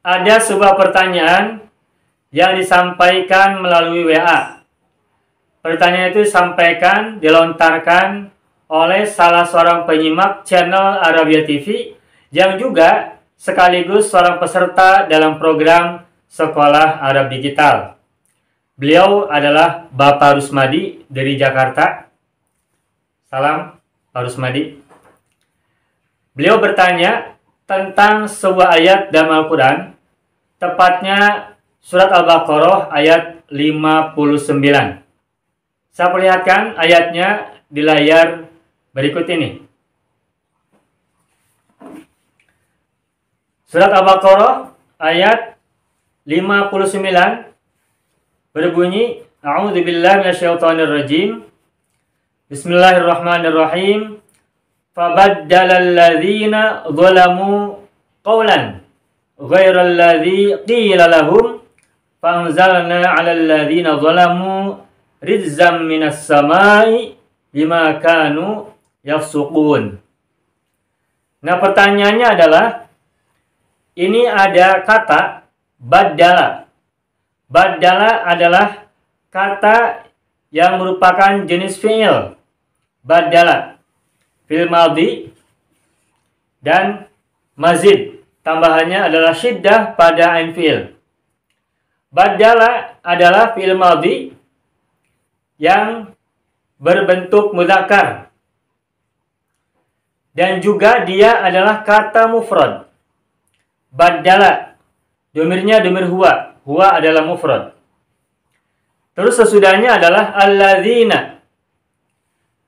Ada sebuah pertanyaan yang disampaikan melalui WA. Pertanyaan itu disampaikan, dilontarkan oleh salah seorang penyimak channel Arabia TV yang juga sekaligus seorang peserta dalam program Sekolah Arab Digital. Beliau adalah Bapak Rusmadi dari Jakarta. Salam, Pak Rusmadi. Beliau bertanya tentang sebuah ayat dalam Al-Quran, tepatnya surat Al-Baqarah ayat 59. Saya perlihatkan ayatnya di layar berikut ini. Surat Al-Baqarah ayat 59 berbunyi, A'udzubillahi minasyaitonirrajim. Bismillahirrahmanirrahim. Fabaddalal ladzina zalamu qawlan ghairal ladzi qila lahum fanzalna 'alal ladzina zalamu rizqan minas samai bima kanu yafsuqun. Nah, pertanyaannya adalah, ini ada kata baddala. Baddala adalah kata yang merupakan jenis fi'il. Baddala fi'il madhi dan mazid. Tambahannya adalah syiddah pada ain fi'il. Baddala adalah fi'il madhi yang berbentuk mudzakkar. Dan juga dia adalah kata mufrad. Baddala, domirnya domir huwa. Huwa adalah mufrad. Terus sesudahnya adalah alladzina.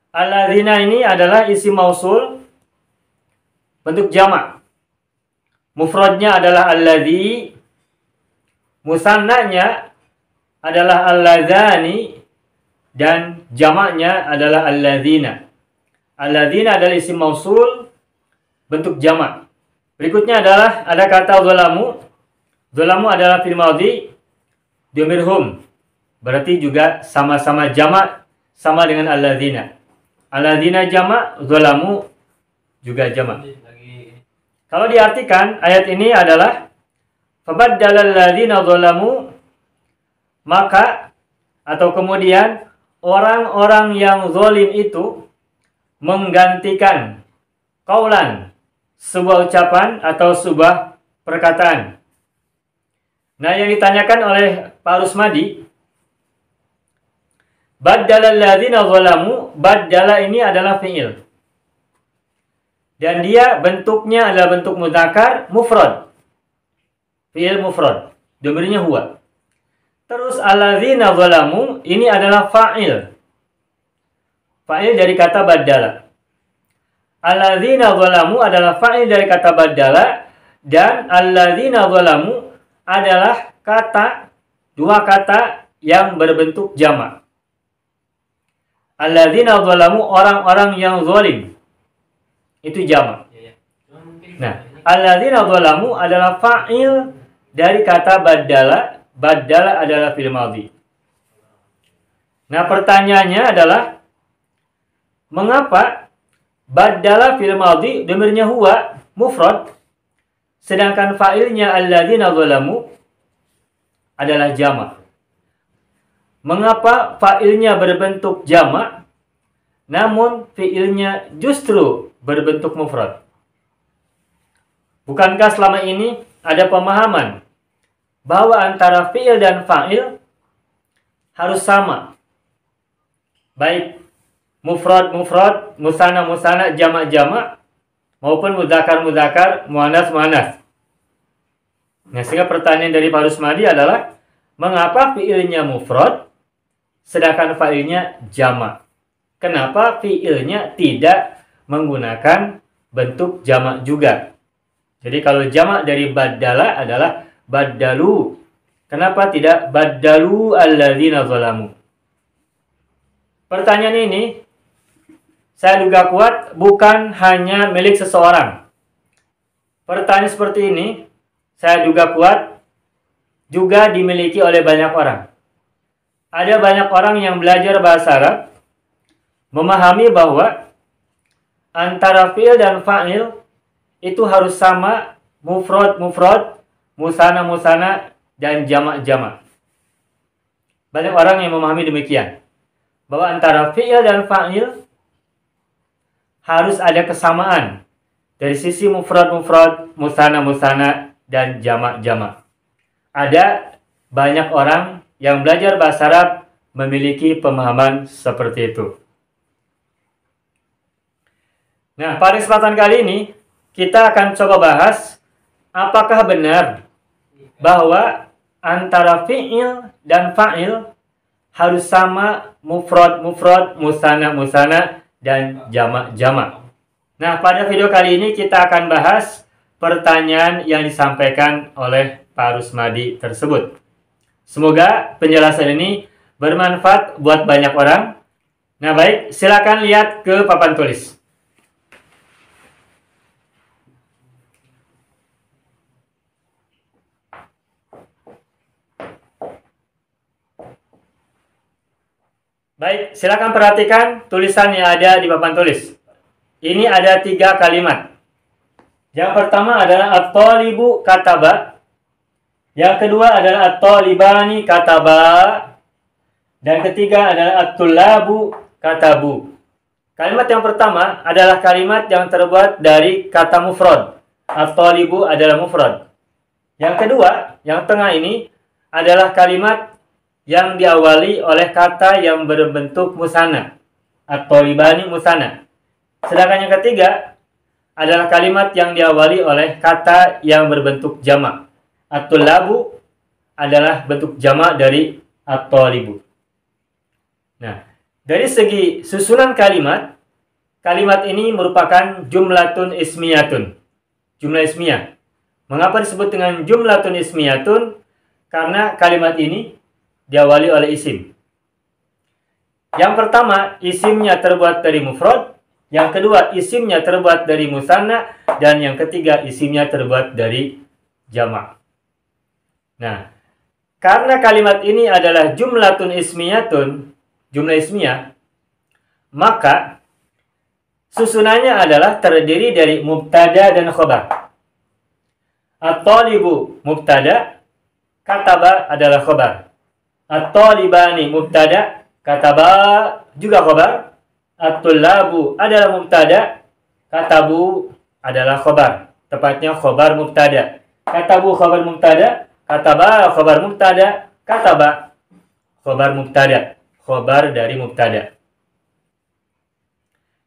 Alladzina ini adalah isim mausul bentuk jamak. Mufradnya adalah alladzi, musannanya adalah alladzani, dan jamaknya adalah alladzina. Alladzina adalah isim mausul bentuk jamak. Berikutnya adalah ada kata zalamu. Zalamu adalah fi'il madhi dhamir hum. Berarti juga sama-sama jamak, sama dengan alladzina. Alladzina jamak, zalamu juga jamak. Kalau diartikan, ayat ini adalah fabaddalal ladzina zalamu, maka atau kemudian orang-orang yang zalim itu menggantikan qaulan, sebuah ucapan atau sebuah perkataan. Nah, yang ditanyakan oleh Pak Rusmadi, baddalal ladzina zalamu, baddala ini adalah fi'il. Dan dia bentuknya adalah bentuk mudzakkar mufrad. Fi'il mufrad. Domirnya huwa. Terus alladzina zalamu ini adalah fa'il. Fa'il dari kata baddala. Alladzina zalamu adalah fa'il dari kata baddala, dan alladzina zalamu adalah kata, dua kata yang berbentuk jamak. Alladzina zalamu, orang-orang yang zalim. Itu jamak. Nah, alladzina zalamu adalah fa'il dari kata baddala. Baddala adalah fi'il madhi. Nah, pertanyaannya adalah, mengapa baddala fi'il madhi domirnya huwa mufrad, sedangkan fa'ilnya alladzina zalamu adalah jamak? Mengapa fa'ilnya berbentuk jamak, namun fi'ilnya justru berbentuk mufrad? Bukankah selama ini ada pemahaman bahwa antara fi'il dan fa'il harus sama? Baik mufrad, musanna, jamak, maupun mudzakkar, muannas. Nah, sehingga pertanyaan dari Pak Rusmadi adalah, mengapa fi'ilnya mufrad sedangkan fa'ilnya jamak? Kenapa fi'ilnya tidak menggunakan bentuk jamak juga? Jadi kalau jamak dari baddala adalah baddalu. Kenapa tidak baddalu alladzina zalamu? Pertanyaan ini saya duga kuat bukan hanya milik seseorang. Pertanyaan seperti ini saya duga kuat juga dimiliki oleh banyak orang. Ada banyak orang yang belajar bahasa Arab memahami bahwa antara fi'il dan fa'il itu harus sama, mufrad, musana, dan jamak. Banyak orang yang memahami demikian, bahwa antara fi'il dan fa'il harus ada kesamaan dari sisi mufrad, musana, dan jamak. Ada banyak orang yang belajar bahasa Arab memiliki pemahaman seperti itu. Nah, pada kesempatan kali ini kita akan coba bahas apakah benar bahwa antara fi'il dan fa'il harus sama mufrad, musana, dan jamak. Nah, pada video kali ini kita akan bahas pertanyaan yang disampaikan oleh Pak Rusmadi tersebut. Semoga penjelasan ini bermanfaat buat banyak orang. Nah, baik, silakan lihat ke papan tulis. Baik, silakan perhatikan tulisan yang ada di papan tulis. Ini ada 3 kalimat. Yang pertama adalah at-talibu kataba. Yang kedua adalah at-talibani kataba. Dan ketiga adalah at-tullabu katabu. Kalimat yang pertama adalah kalimat yang terbuat dari kata mufrad. At-talibu adalah mufrad. Yang kedua, yang tengah ini adalah kalimat yang diawali oleh kata yang berbentuk musanna. At-talibani musanna. Sedangkan yang ketiga adalah kalimat yang diawali oleh kata yang berbentuk jamak. At-tullabu adalah bentuk jamak dari at-talibu. Nah, dari segi susunan kalimat ini merupakan jumlatun ismiyatun. Jumlah ismiyah. Mengapa disebut dengan jumlatun ismiyatun? Karena kalimat ini diawali oleh isim. Yang pertama, isimnya terbuat dari mufrad. Yang kedua, isimnya terbuat dari musanna. Dan yang ketiga, isimnya terbuat dari jamak. Nah, karena kalimat ini adalah jumlatun ismiyatun, jumlah ismiyah, maka susunannya adalah terdiri dari mubtada dan khobar. At-talibu mubtada, kataba adalah khobar. At-talibani mubtada, kataba juga khobar. At-tullabu adalah mubtada, katabu adalah khobar. Tepatnya khobar mubtada. Katabu khobar mubtada, kataba khobar mubtada, kataba khobar mubtada. Khobar dari mubtada.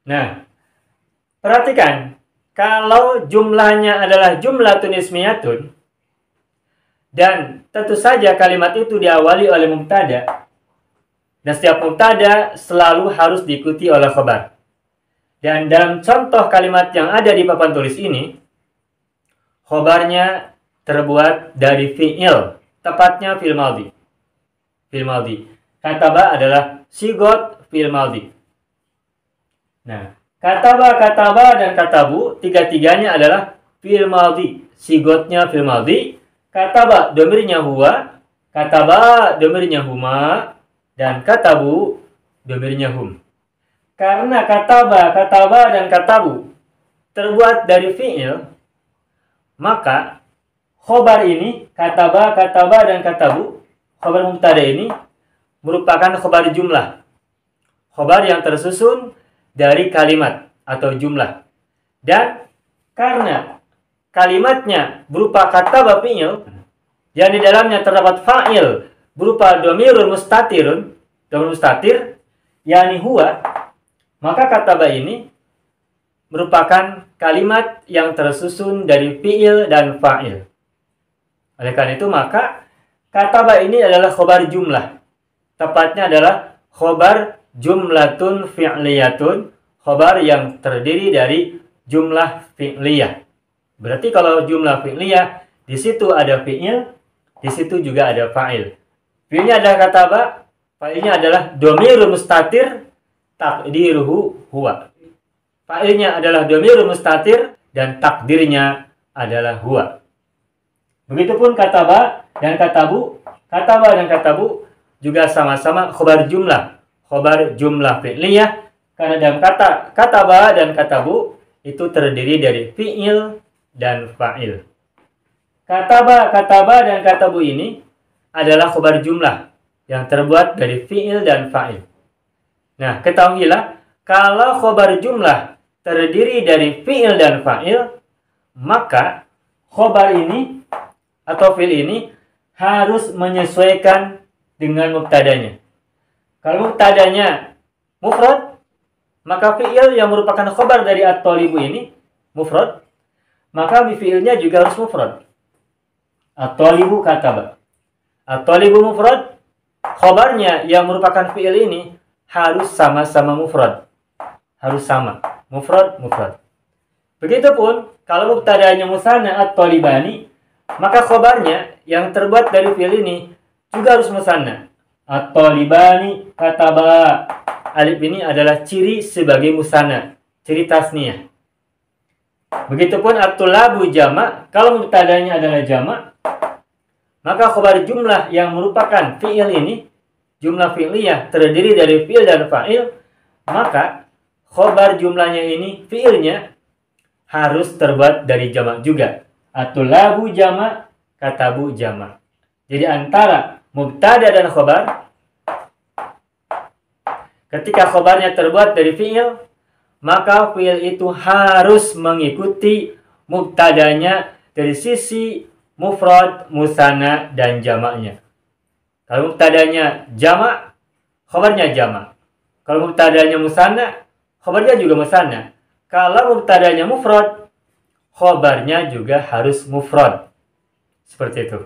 Nah, perhatikan, kalau jumlahnya adalah jumlatun ismiyatun, dan tentu saja kalimat itu diawali oleh mubtada. Dan setiap mubtada selalu harus diikuti oleh khobar. Dan dalam contoh kalimat yang ada di papan tulis ini, khobarnya terbuat dari fi'il. Tepatnya fi'il madhi. Fi'il madhi. Kataba adalah sigot fi'il madhi. Nah, kataba, dan katabu, tiga-tiganya adalah fi'il madhi. Sigotnya fi'il madhi. Kataba domirnya huwa, kataba domirnya huma, dan katabu domirnya hum. Karena kataba, dan katabu terbuat dari fi'il, maka khobar ini, kataba, dan katabu, khobar mubtada ini merupakan khobar jumlah. Khobar yang tersusun dari kalimat atau jumlah. Dan karena kalimatnya berupa kataba fi'il, yang di dalamnya terdapat fa'il berupa domirun mustatirun, domir mustatir, yakni huwa, maka kataba ini merupakan kalimat yang tersusun dari fi'il dan fa'il. Oleh karena itu, maka kataba ini adalah khobar jumlah. Tepatnya adalah khobar jumlatun fi'liyatun, khobar yang terdiri dari jumlah fi'liyah. Berarti kalau jumlah fi'liyah, di situ ada fi'il, di situ juga ada fa'il. Fi'ilnya adalah kataba, fa'ilnya adalah domirun mustatir, takdiruhu huwa. Fa'ilnya adalah domirun mustatir, dan takdirnya adalah huwa. Begitupun kataba dan katabu. Kataba dan katabu juga sama-sama khobar jumlah. Khobar jumlah fi'liyah. Karena dalam kata kataba dan katabu itu terdiri dari fi'il dan fa'il. Kataba dan katabu ini adalah khobar jumlah yang terbuat dari fi'il dan fa'il. Nah, ketahuilah kalau khobar jumlah terdiri dari fi'il dan fa'il, maka khobar ini atau fi'il ini harus menyesuaikan dengan mubtadanya. Kalau mubtadanya mufrad, maka fi'il yang merupakan khobar dari at-thalibu ini mufrad, maka fi'ilnya juga harus mufrad. At-thalibu kataba. At-thalibu mufrad, khobarnya yang merupakan fi'il ini harus sama-sama mufrad. Harus sama. Mufrad. Begitupun kalau mubtadanya musanna at-thalibani, maka khobarnya yang terbuat dari fi'il ini juga harus musanna. At-thalibani kataba. Alif ini adalah ciri sebagai musanna, ciri tasniyah. Begitupun at-tulabu jama', kalau mubtadanya adalah jama', maka khobar jumlah yang merupakan fi'il ini, jumlah fi'liyah terdiri dari fi'il dan fa'il, maka khobar jumlahnya ini, fi'ilnya harus terbuat dari jama' juga. At-tulabu jama', katabu jama'. Jadi antara mubtada dan khobar, ketika khobarnya terbuat dari fi'il, maka fi'il itu harus mengikuti mubtadanya dari sisi mufrad, musanna, dan jamaknya. Kalau mubtadanya jamak, khobarnya jamak. Kalau mubtadanya musanna, khobarnya juga musanna. Kalau mubtadanya mufrad, khobarnya juga harus mufrad. Seperti itu.